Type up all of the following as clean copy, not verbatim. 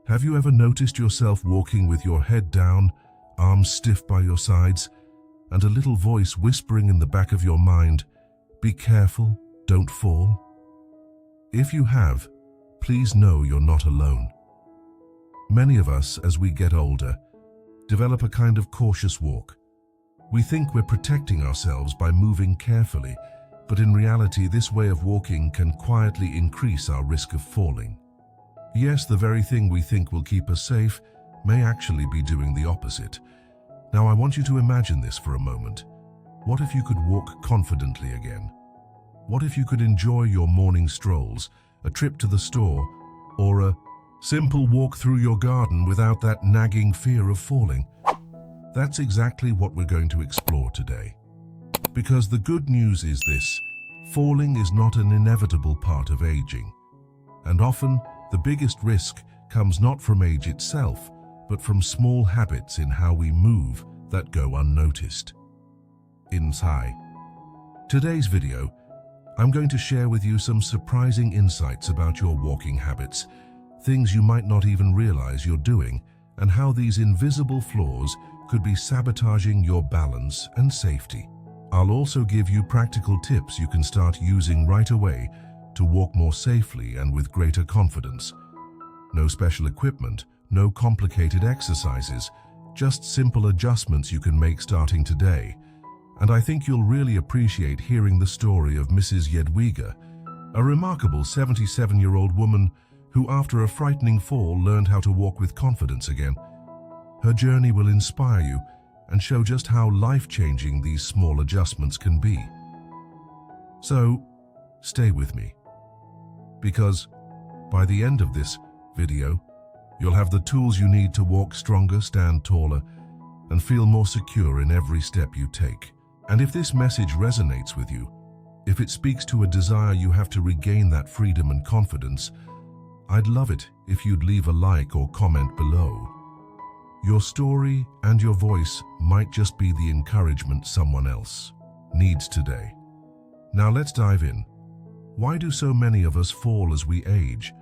Have you ever noticed yourself walking with your head down, arms stiff by your sides, and a little voice whispering in the back of your mind, "Be careful, don't fall"? If you have, please know you're not alone. Many of us, as we get older, develop a kind of cautious walk. We think we're protecting ourselves by moving carefully, but in reality, this way of walking can quietly increase our risk of falling. Yes, the very thing we think will keep us safe may actually be doing the opposite. Now, I want you to imagine this for a moment. What if you could walk confidently again? What if you could enjoy your morning strolls, a trip to the store, or a simple walk through your garden without that nagging fear of falling? That's exactly what we're going to explore today. Because the good news is this: falling is not an inevitable part of aging. And often, the biggest risk comes not from age itself, but from small habits in how we move that go unnoticed. Today's video, I'm going to share with you some surprising insights about your walking habits, things you might not even realize you're doing, and how these invisible flaws could be sabotaging your balance and safety. I'll also give you practical tips you can start using right away to walk more safely and with greater confidence. No special equipment, no complicated exercises, just simple adjustments you can make starting today. And I think you'll really appreciate hearing the story of Mrs. Jedwiga, a remarkable 77-year-old woman who, after a frightening fall, learned how to walk with confidence again. Her journey will inspire you and show just how life-changing these small adjustments can be. So, stay with me, because by the end of this video, you'll have the tools you need to walk stronger, stand taller, and feel more secure in every step you take. And if this message resonates with you, if it speaks to a desire you have to regain that freedom and confidence, I'd love it if you'd leave a like or comment below. Your story and your voice might just be the encouragement someone else needs today. Now let's dive in. Why do so many of us fall as we age?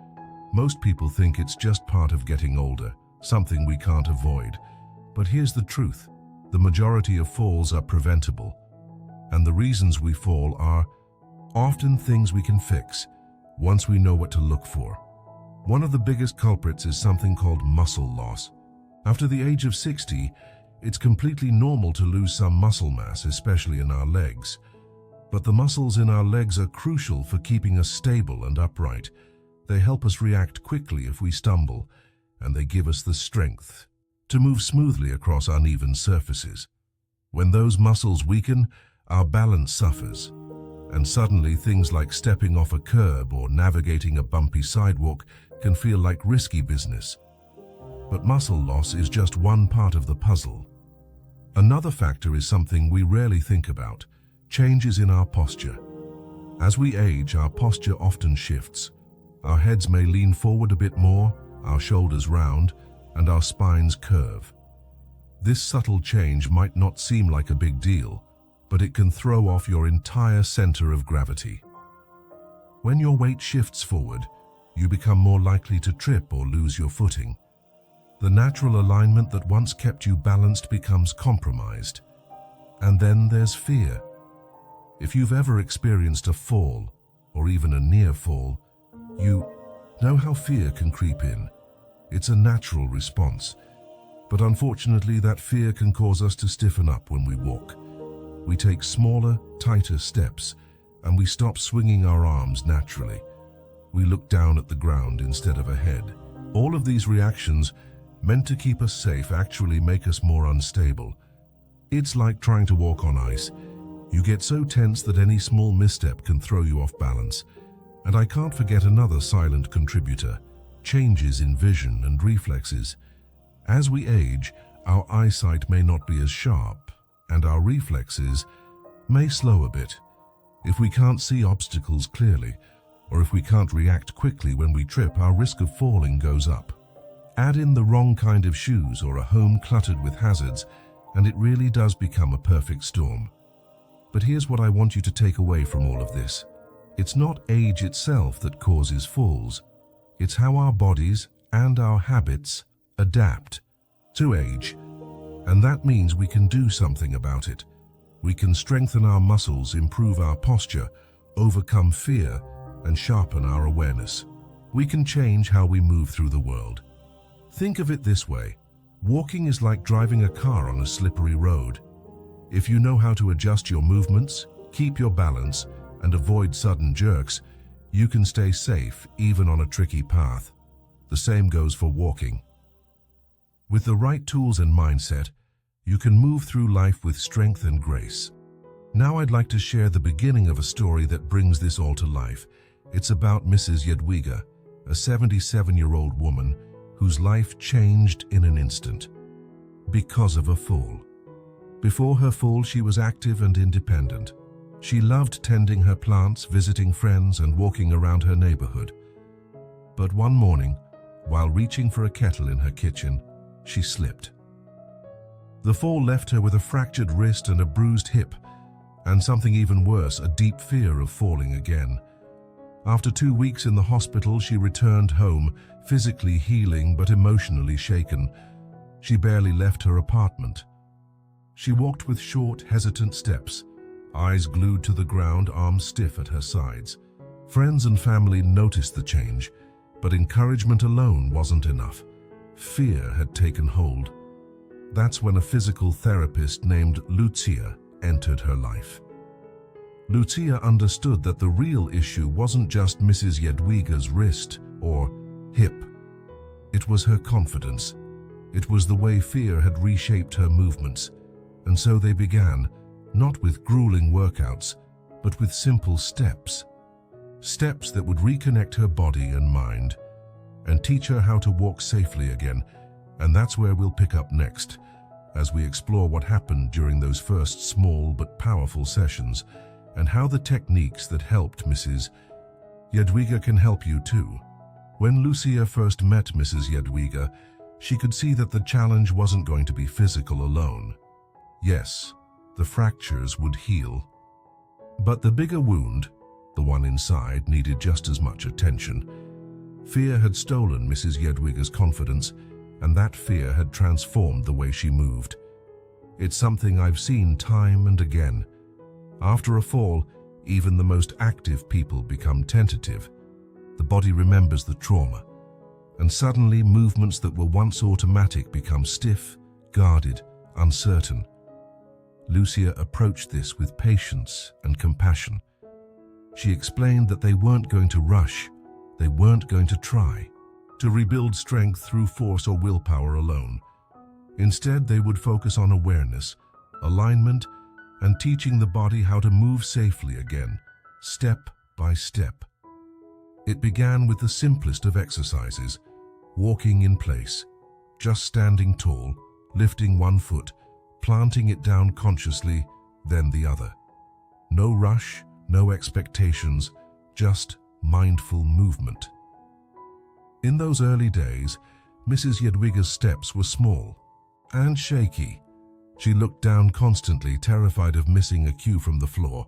Most people think it's just part of getting older, something we can't avoid. But here's the truth: the majority of falls are preventable. And the reasons we fall are often things we can fix once we know what to look for. One of the biggest culprits is something called muscle loss. After the age of 60, it's completely normal to lose some muscle mass, especially in our legs. But the muscles in our legs are crucial for keeping us stable and upright. They help us react quickly if we stumble, and they give us the strength to move smoothly across uneven surfaces. When those muscles weaken, our balance suffers, and suddenly things like stepping off a curb or navigating a bumpy sidewalk can feel like risky business. But muscle loss is just one part of the puzzle. Another factor is something we rarely think about: changes in our posture. As we age, our posture often shifts. Our heads may lean forward a bit more, our shoulders round, and our spines curve. This subtle change might not seem like a big deal, but it can throw off your entire center of gravity. When your weight shifts forward, you become more likely to trip or lose your footing. The natural alignment that once kept you balanced becomes compromised. And then there's fear. If you've ever experienced a fall, or even a near fall, you know how fear can creep in. It's a natural response, but unfortunately that fear can cause us to stiffen up when we walk. We take smaller, tighter steps, and we stop swinging our arms naturally. We look down at the ground instead of ahead. All of these reactions, meant to keep us safe, actually make us more unstable. It's like trying to walk on ice. You get so tense that any small misstep can throw you off balance. And I can't forget another silent contributor: changes in vision and reflexes. As we age, our eyesight may not be as sharp, and our reflexes may slow a bit. If we can't see obstacles clearly, or if we can't react quickly when we trip, our risk of falling goes up. Add in the wrong kind of shoes or a home cluttered with hazards, and it really does become a perfect storm. But here's what I want you to take away from all of this. It's not age itself that causes falls. It's how our bodies and our habits adapt to age. And that means we can do something about it. We can strengthen our muscles, improve our posture, overcome fear, and sharpen our awareness. We can change how we move through the world. Think of it this way. Walking is like driving a car on a slippery road. If you know how to adjust your movements, keep your balance, and avoid sudden jerks, you can stay safe even on a tricky path. The same goes for walking. With the right tools and mindset, you can move through life with strength and grace. Now I'd like to share the beginning of a story that brings this all to life. It's about Mrs. Jadwiga, a 77-year-old woman whose life changed in an instant because of a fall. Before her fall, she was active and independent. She loved tending her plants, visiting friends, and walking around her neighborhood. But one morning, while reaching for a kettle in her kitchen, she slipped. The fall left her with a fractured wrist and a bruised hip, and something even worse, a deep fear of falling again. After 2 weeks in the hospital, she returned home, physically healing but emotionally shaken. She barely left her apartment. She walked with short, hesitant steps, eyes glued to the ground, arms stiff at her sides. Friends and family noticed the change, but encouragement alone wasn't enough. Fear had taken hold. That's when a physical therapist named Lucia entered her life. Lucia understood that the real issue wasn't just Mrs. Jadwiga's wrist or hip. It was her confidence. It was the way fear had reshaped her movements. And so they began, not with grueling workouts, but with simple steps. Steps that would reconnect her body and mind and teach her how to walk safely again. And that's where we'll pick up next, as we explore what happened during those first small but powerful sessions and how the techniques that helped Mrs. Jadwiga can help you too. When Lucia first met Mrs. Jadwiga, she could see that the challenge wasn't going to be physical alone. Yes, the fractures would heal. But the bigger wound, the one inside, needed just as much attention. Fear had stolen Mrs. Jadwiga's confidence, and that fear had transformed the way she moved. It's something I've seen time and again. After a fall, even the most active people become tentative. The body remembers the trauma, and suddenly movements that were once automatic become stiff, guarded, uncertain. Lucia approached this with patience and compassion. She explained that they weren't going to rush, they weren't going to try to rebuild strength through force or willpower alone. Instead, they would focus on awareness, alignment, and teaching the body how to move safely again, step by step. It began with the simplest of exercises, walking in place, just standing tall, lifting one foot, planting it down consciously, then the other. No rush, no expectations, just mindful movement. In those early days, Mrs. Jadwiga's steps were small and shaky. She looked down constantly, terrified of missing a cue from the floor.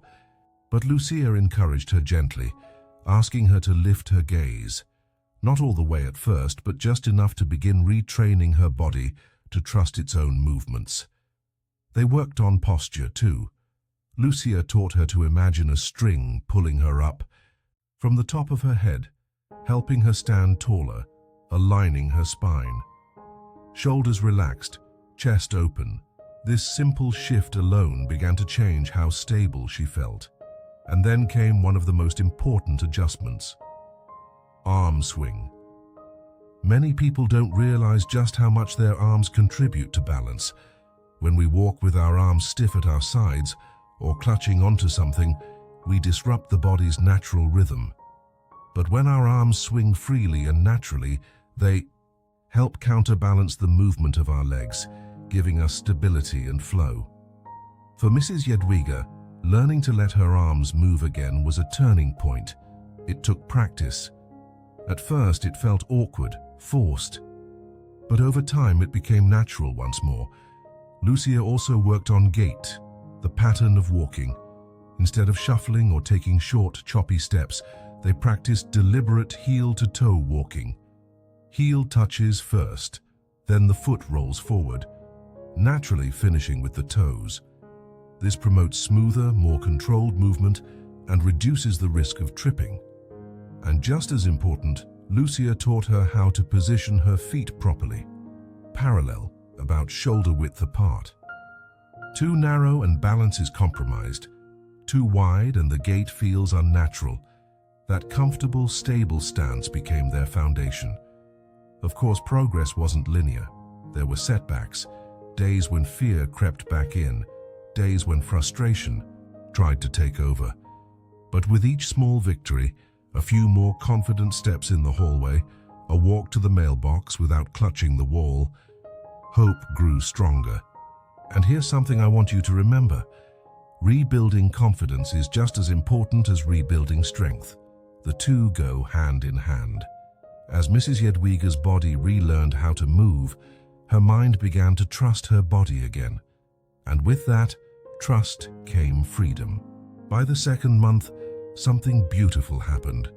But Lucia encouraged her gently, asking her to lift her gaze. Not all the way at first, but just enough to begin retraining her body to trust its own movements. They worked on posture too. Lucia taught her to imagine a string pulling her up from the top of her head, helping her stand taller, aligning her spine. Shoulders relaxed, chest open. This simple shift alone began to change how stable she felt. And then came one of the most important adjustments: arm swing. Many people don't realize just how much their arms contribute to balance. When we walk with our arms stiff at our sides or clutching onto something, we disrupt the body's natural rhythm. But when our arms swing freely and naturally, they help counterbalance the movement of our legs, giving us stability and flow. For Mrs. Jadwiga, learning to let her arms move again was a turning point. It took practice. At first, it felt awkward, forced. But over time, it became natural once more. Lucia also worked on gait, the pattern of walking. Instead of shuffling or taking short, choppy steps, they practiced deliberate heel-to-toe walking. Heel touches first, then the foot rolls forward, naturally finishing with the toes. This promotes smoother, more controlled movement and reduces the risk of tripping. And just as important, Lucia taught her how to position her feet properly, parallel, about shoulder width apart. Too narrow and balance is compromised. Too wide and the gait feels unnatural. That comfortable, stable stance became their foundation. Of course, progress wasn't linear. There were setbacks, days when fear crept back in, days when frustration tried to take over. But with each small victory, a few more confident steps in the hallway, a walk to the mailbox without clutching the wall, hope grew stronger. And here's something I want you to remember. Rebuilding confidence is just as important as rebuilding strength. The two go hand in hand. As Mrs. Jadwiga's body relearned how to move, her mind began to trust her body again. And with that trust came freedom. By the second month, something beautiful happened.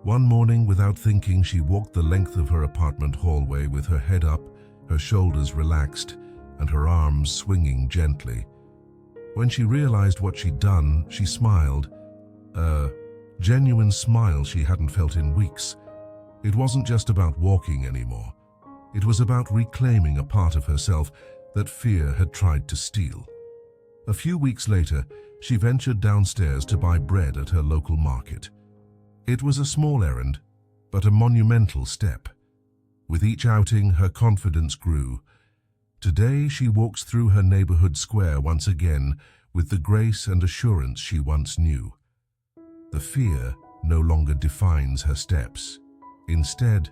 One morning, without thinking, she walked the length of her apartment hallway with her head up, her shoulders relaxed, and her arms swinging gently. When she realized what she'd done, she smiled. A genuine smile she hadn't felt in weeks. It wasn't just about walking anymore. It was about reclaiming a part of herself that fear had tried to steal. A few weeks later, she ventured downstairs to buy bread at her local market. It was a small errand, but a monumental step. With each outing, her confidence grew. Today, she walks through her neighborhood square once again with the grace and assurance she once knew. The fear no longer defines her steps. Instead,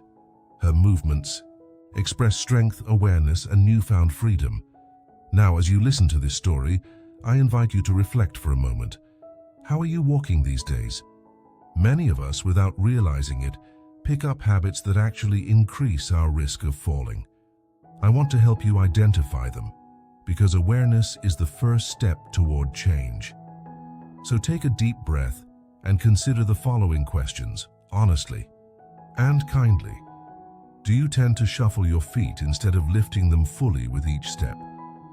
her movements express strength, awareness, and newfound freedom. Now, as you listen to this story, I invite you to reflect for a moment. How are you walking these days? Many of us, without realizing it, pick up habits that actually increase our risk of falling. I want to help you identify them, because awareness is the first step toward change. So take a deep breath and consider the following questions, honestly and kindly. Do you tend to shuffle your feet instead of lifting them fully with each step?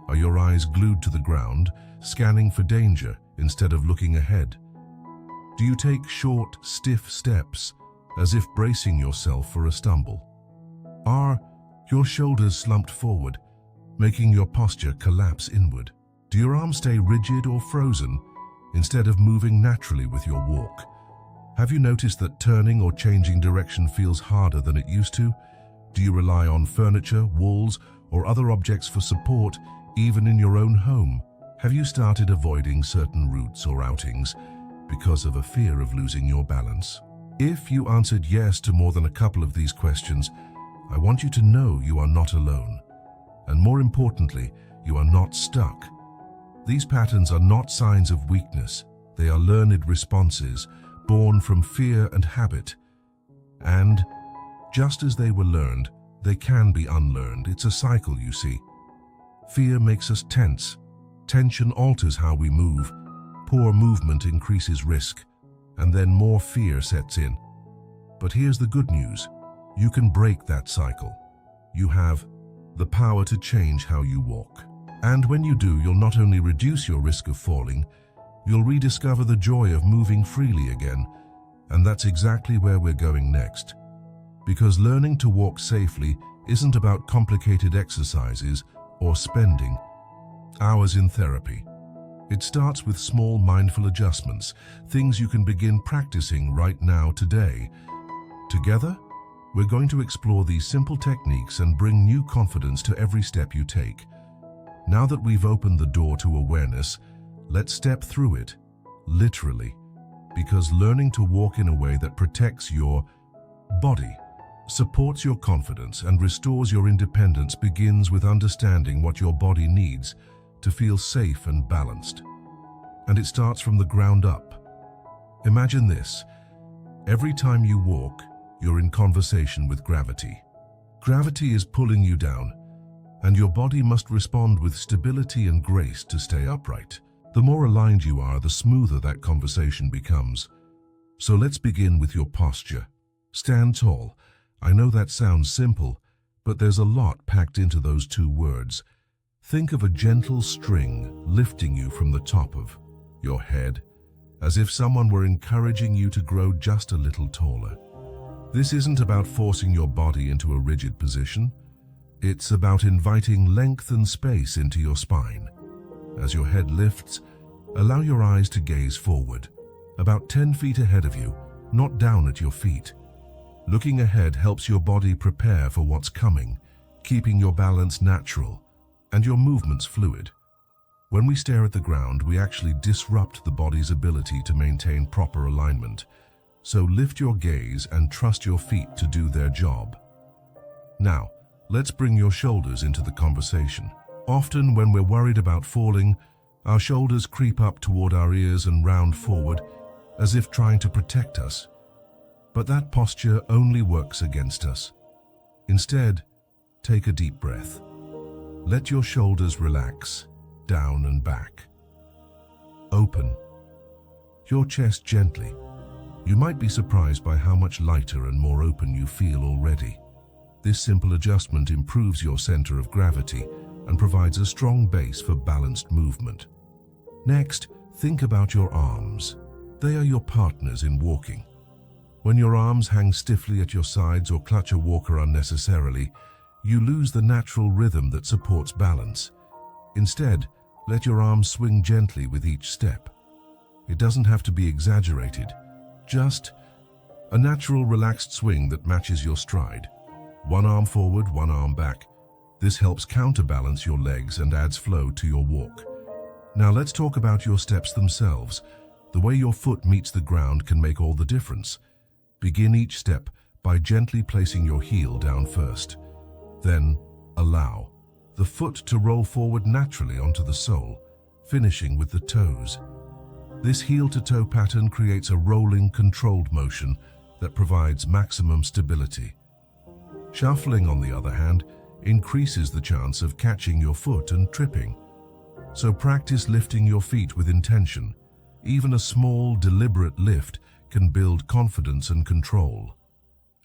Are your eyes glued to the ground, scanning for danger instead of looking ahead? Do you take short, stiff steps, as if bracing yourself for a stumble? Are your shoulders slumped forward, making your posture collapse inward? Do your arms stay rigid or frozen, instead of moving naturally with your walk? Have you noticed that turning or changing direction feels harder than it used to? Do you rely on furniture, walls, or other objects for support, even in your own home? Have you started avoiding certain routes or outings because of a fear of losing your balance? If you answered yes to more than a couple of these questions, I want you to know you are not alone. And more importantly, you are not stuck. These patterns are not signs of weakness. They are learned responses, born from fear and habit. And just as they were learned, they can be unlearned. It's a cycle, you see. Fear makes us tense. Tension alters how we move. Poor movement increases risk, and then more fear sets in. But here's the good news. You can break that cycle. You have the power to change how you walk. And when you do, you'll not only reduce your risk of falling, you'll rediscover the joy of moving freely again. And that's exactly where we're going next. Because learning to walk safely isn't about complicated exercises or spending hours in therapy. It starts with small mindful adjustments, things you can begin practicing right now today. Together, we're going to explore these simple techniques and bring new confidence to every step you take. Now that we've opened the door to awareness, let's step through it, literally, because learning to walk in a way that protects your body, supports your confidence, and restores your independence begins with understanding what your body needs to feel safe and balanced. And it starts from the ground up. Imagine this. Every time you walk, you're in conversation with gravity. Gravity is pulling you down, and your body must respond with stability and grace to stay upright. The more aligned you are, the smoother that conversation becomes. So let's begin with your posture. Stand tall, I know that sounds simple, but there's a lot packed into those two words. Think of a gentle string lifting you from the top of your head, as if someone were encouraging you to grow just a little taller. This isn't about forcing your body into a rigid position. It's about inviting length and space into your spine. As your head lifts, allow your eyes to gaze forward, about 10 feet ahead of you, not down at your feet. Looking ahead helps your body prepare for what's coming, keeping your balance natural and your movements fluid. When we stare at the ground, we actually disrupt the body's ability to maintain proper alignment. So lift your gaze and trust your feet to do their job. Now, let's bring your shoulders into the conversation. Often when we're worried about falling, our shoulders creep up toward our ears and round forward, as if trying to protect us. But that posture only works against us. Instead, take a deep breath. Let your shoulders relax, down and back. Open your chest gently. You might be surprised by how much lighter and more open you feel already. This simple adjustment improves your center of gravity and provides a strong base for balanced movement. Next, think about your arms. They are your partners in walking. When your arms hang stiffly at your sides or clutch a walker unnecessarily, you lose the natural rhythm that supports balance. Instead, let your arms swing gently with each step. It doesn't have to be exaggerated, just a natural relaxed swing that matches your stride. One arm forward, one arm back. This helps counterbalance your legs and adds flow to your walk. Now let's talk about your steps themselves. The way your foot meets the ground can make all the difference. Begin each step by gently placing your heel down first. Then, allow the foot to roll forward naturally onto the sole, finishing with the toes. This heel-to-toe pattern creates a rolling, controlled motion that provides maximum stability. Shuffling, on the other hand, increases the chance of catching your foot and tripping. So practice lifting your feet with intention. Even a small, deliberate lift can build confidence and control.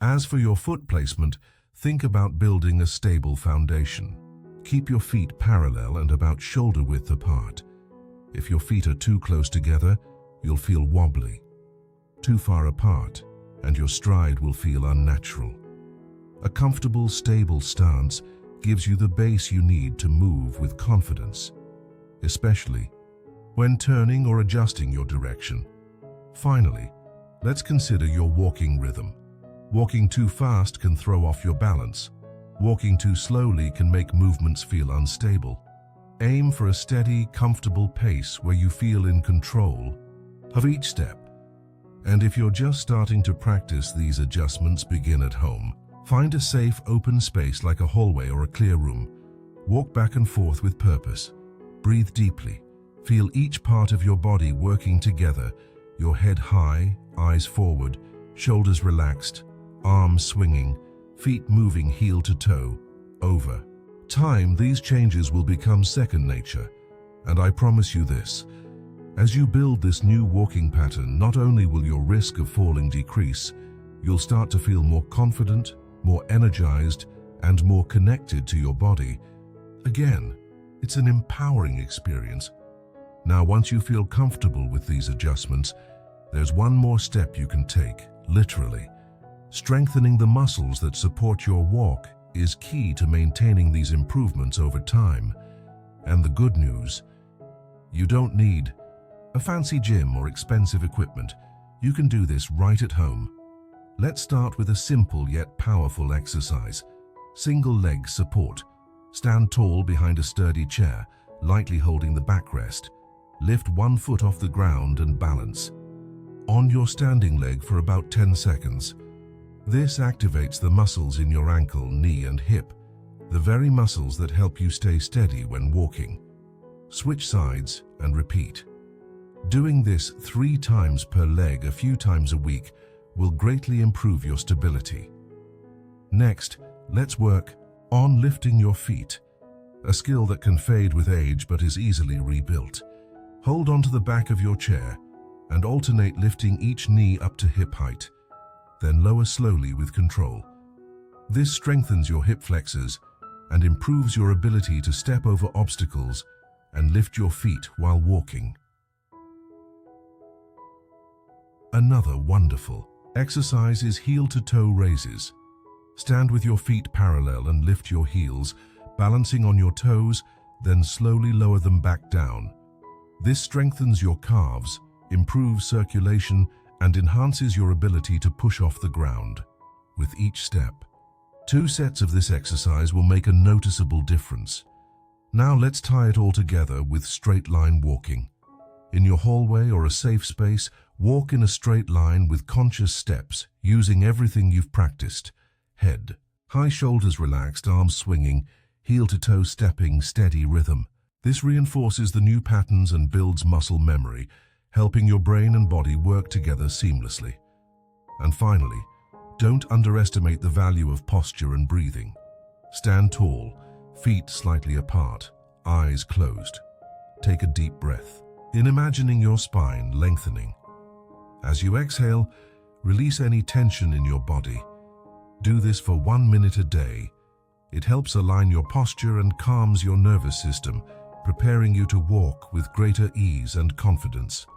As for your foot placement, think about building a stable foundation. Keep your feet parallel and about shoulder width apart. If your feet are too close together, you'll feel wobbly. Too far apart, and your stride will feel unnatural. A comfortable, stable stance gives you the base you need to move with confidence, especially when turning or adjusting your direction. Finally, let's consider your walking rhythm. Walking too fast can throw off your balance. Walking too slowly can make movements feel unstable. Aim for a steady, comfortable pace where you feel in control of each step. And if you're just starting to practice these adjustments, begin at home. Find a safe, open space like a hallway or a clear room. Walk back and forth with purpose. Breathe deeply. Feel each part of your body working together. Your head high, eyes forward, shoulders relaxed, arms swinging, feet moving heel to toe. Over time, these changes will become second nature. And I promise you this, as you build this new walking pattern, not only will your risk of falling decrease, you'll start to feel more confident, more energized, and more connected to your body. Again, it's an empowering experience. Now, once you feel comfortable with these adjustments, there's one more step you can take, literally. Strengthening the muscles that support your walk is key to maintaining these improvements over time. And the good news, you don't need a fancy gym or expensive equipment. You can do this right at home. Let's start with a simple yet powerful exercise. Single leg support. Stand tall behind a sturdy chair, lightly holding the backrest. Lift one foot off the ground and balance on your standing leg for about 10 seconds. This activates the muscles in your ankle, knee, and hip, the very muscles that help you stay steady when walking. Switch sides and repeat. Doing this 3 times per leg a few times a week will greatly improve your stability. Next, let's work on lifting your feet, a skill that can fade with age but is easily rebuilt. Hold onto the back of your chair and alternate lifting each knee up to hip height. Then lower slowly with control. This strengthens your hip flexors and improves your ability to step over obstacles and lift your feet while walking. Another wonderful exercise is heel-to-toe raises. Stand with your feet parallel and lift your heels, balancing on your toes, then slowly lower them back down. This strengthens your calves, improves circulation, and enhances your ability to push off the ground. With each step, 2 sets of this exercise will make a noticeable difference. Now let's tie it all together with straight-line walking. In your hallway or a safe space, walk in a straight line with conscious steps, using everything you've practiced. Head high, shoulders relaxed, arms swinging, heel-to-toe stepping, steady rhythm. This reinforces the new patterns and builds muscle memory, helping your brain and body work together seamlessly. And finally, don't underestimate the value of posture and breathing. Stand tall, feet slightly apart, eyes closed. Take a deep breath, in imagining your spine lengthening. As you exhale, release any tension in your body. Do this for 1 minute a day. It helps align your posture and calms your nervous system, preparing you to walk with greater ease and confidence.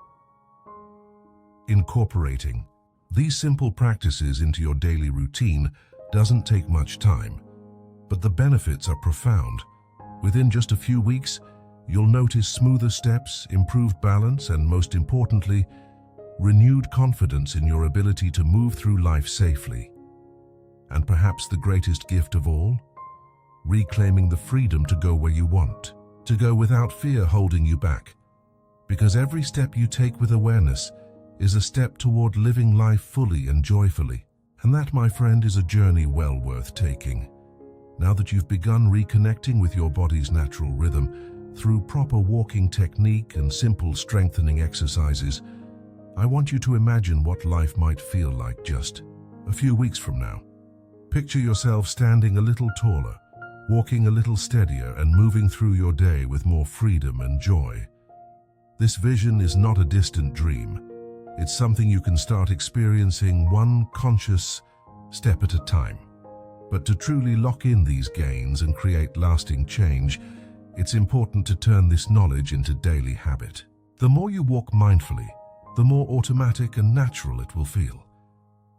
Incorporating these simple practices into your daily routine doesn't take much time, but the benefits are profound. Within just a few weeks, you'll notice smoother steps, improved balance, and most importantly, renewed confidence in your ability to move through life safely. And perhaps the greatest gift of all, reclaiming the freedom to go where you want, to go without fear holding you back. Because every step you take with awareness is a step toward living life fully and joyfully. And that, my friend, is a journey well worth taking. Now that you've begun reconnecting with your body's natural rhythm through proper walking technique and simple strengthening exercises, I want you to imagine what life might feel like just a few weeks from now. Picture yourself standing a little taller, walking a little steadier, and moving through your day with more freedom and joy. This vision is not a distant dream. It's something you can start experiencing one conscious step at a time. But to truly lock in these gains and create lasting change, it's important to turn this knowledge into daily habit. The more you walk mindfully, the more automatic and natural it will feel.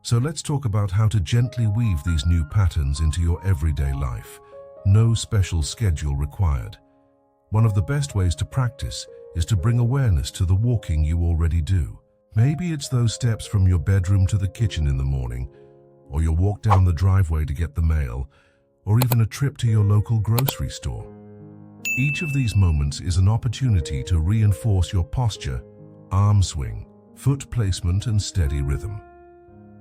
So let's talk about how to gently weave these new patterns into your everyday life. No special schedule required. One of the best ways to practice is to bring awareness to the walking you already do. Maybe it's those steps from your bedroom to the kitchen in the morning, or your walk down the driveway to get the mail, or even a trip to your local grocery store. Each of these moments is an opportunity to reinforce your posture, arm swing, foot placement, and steady rhythm.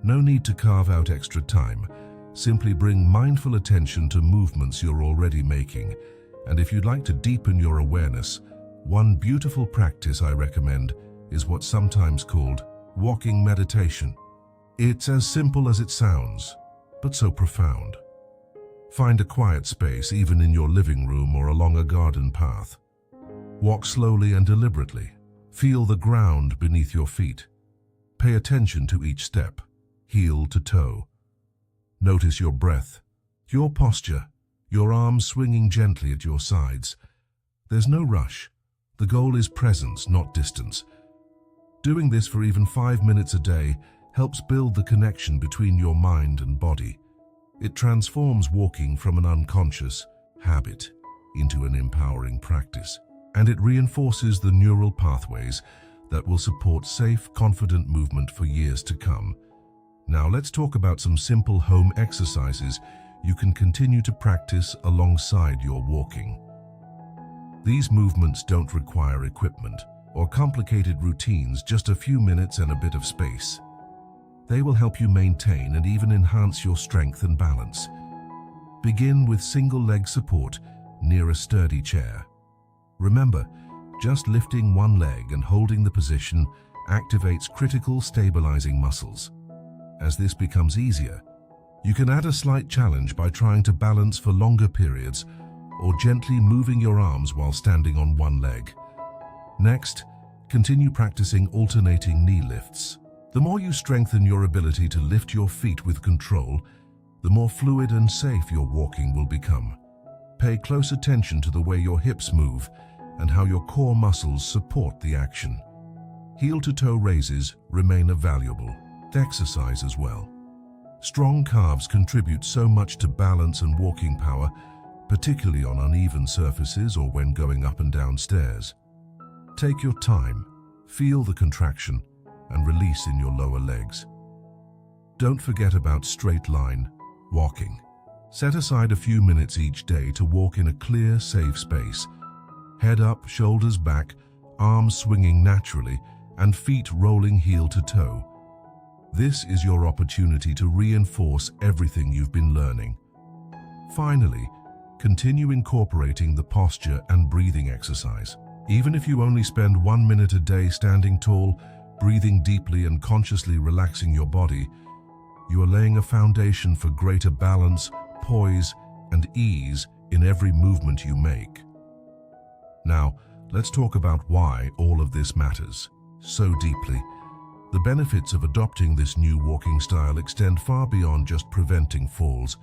No need to carve out extra time. Simply bring mindful attention to movements you're already making. And if you'd like to deepen your awareness, one beautiful practice I recommend is what's sometimes called walking meditation. It's as simple as it sounds, but so profound. Find a quiet space, even in your living room or along a garden path. Walk slowly and deliberately. Feel the ground beneath your feet. Pay attention to each step, heel to toe. Notice your breath, your posture, your arms swinging gently at your sides. There's no rush. The goal is presence, not distance. Doing this for even 5 minutes a day helps build the connection between your mind and body. It transforms walking from an unconscious habit into an empowering practice, and it reinforces the neural pathways that will support safe, confident movement for years to come. Now let's talk about some simple home exercises you can continue to practice alongside your walking. These movements don't require equipment or complicated routines, just a few minutes and a bit of space. They will help you maintain and even enhance your strength and balance. Begin with single leg support near a sturdy chair. Remember, just lifting one leg and holding the position activates critical stabilizing muscles. As this becomes easier, you can add a slight challenge by trying to balance for longer periods or gently moving your arms while standing on one leg. Next, continue practicing alternating knee lifts. The more you strengthen your ability to lift your feet with control, the more fluid and safe your walking will become. Pay close attention to the way your hips move and how your core muscles support the action. Heel-to-toe raises remain a valuable exercise as well. Strong calves contribute so much to balance and walking power, particularly on uneven surfaces or when going up and down stairs. Take your time, feel the contraction, and release in your lower legs. Don't forget about straight line walking. Set aside a few minutes each day to walk in a clear, safe space. Head up, shoulders back, arms swinging naturally, and feet rolling heel to toe. This is your opportunity to reinforce everything you've been learning. Finally, continue incorporating the posture and breathing exercise. Even if you only spend 1 minute a day standing tall, breathing deeply and consciously relaxing your body, you are laying a foundation for greater balance, poise, and ease in every movement you make. Now, let's talk about why all of this matters so deeply. The benefits of adopting this new walking style extend far beyond just preventing falls,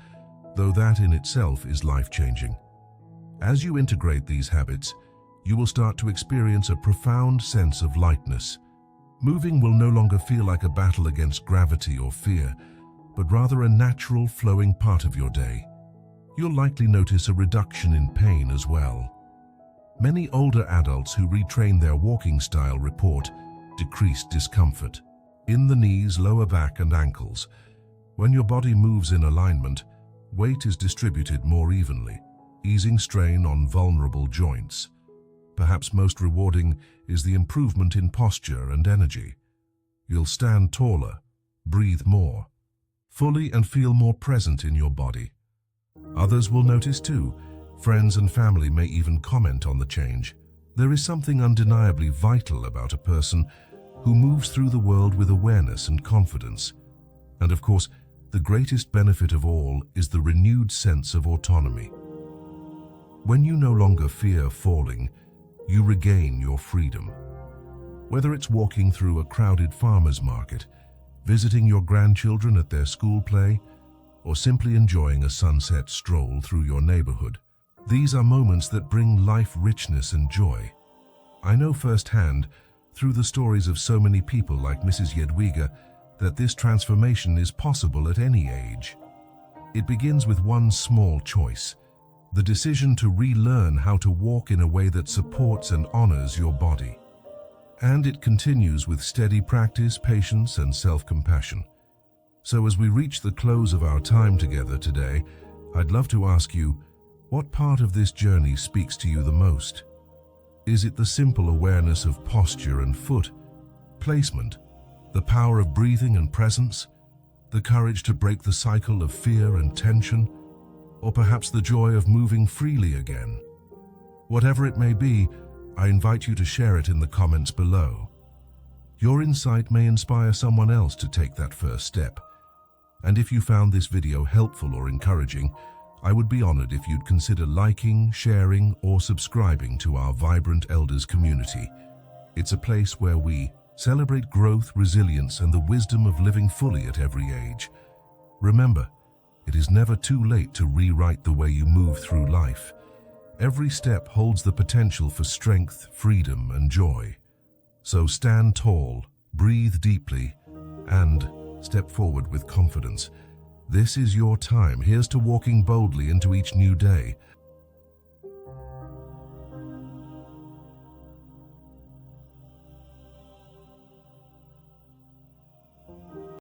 though that in itself is life-changing. As you integrate these habits, you will start to experience a profound sense of lightness. Moving will no longer feel like a battle against gravity or fear, but rather a natural, flowing part of your day. You'll likely notice a reduction in pain as well. Many older adults who retrain their walking style report decreased discomfort in the knees, lower back, and ankles. When your body moves in alignment, weight is distributed more evenly, easing strain on vulnerable joints. Perhaps most rewarding is the improvement in posture and energy. You'll stand taller, breathe more fully, and feel more present in your body. Others will notice too. Friends and family may even comment on the change. There is something undeniably vital about a person who moves through the world with awareness and confidence. And of course, the greatest benefit of all is the renewed sense of autonomy. When you no longer fear falling, you regain your freedom. Whether it's walking through a crowded farmer's market, visiting your grandchildren at their school play, or simply enjoying a sunset stroll through your neighborhood, these are moments that bring life richness and joy. I know firsthand, through the stories of so many people like Mrs. Yedwiga, that this transformation is possible at any age. It begins with one small choice: the decision to relearn how to walk in a way that supports and honors your body. And it continues with steady practice, patience, and self-compassion. So as we reach the close of our time together today, I'd love to ask you, what part of this journey speaks to you the most? Is it the simple awareness of posture and foot placement, the power of breathing and presence, the courage to break the cycle of fear and tension, or perhaps the joy of moving freely again? Whatever it may be, I invite you to share it in the comments below. Your insight may inspire someone else to take that first step. And if you found this video helpful or encouraging, I would be honored if you'd consider liking, sharing, or subscribing to our Vibrant Elders community. It's a place where we celebrate growth, resilience, and the wisdom of living fully at every age. Remember, it is never too late to rewrite the way you move through life. Every step holds the potential for strength, freedom, and joy. So stand tall, breathe deeply, and step forward with confidence. This is your time. Here's to walking boldly into each new day.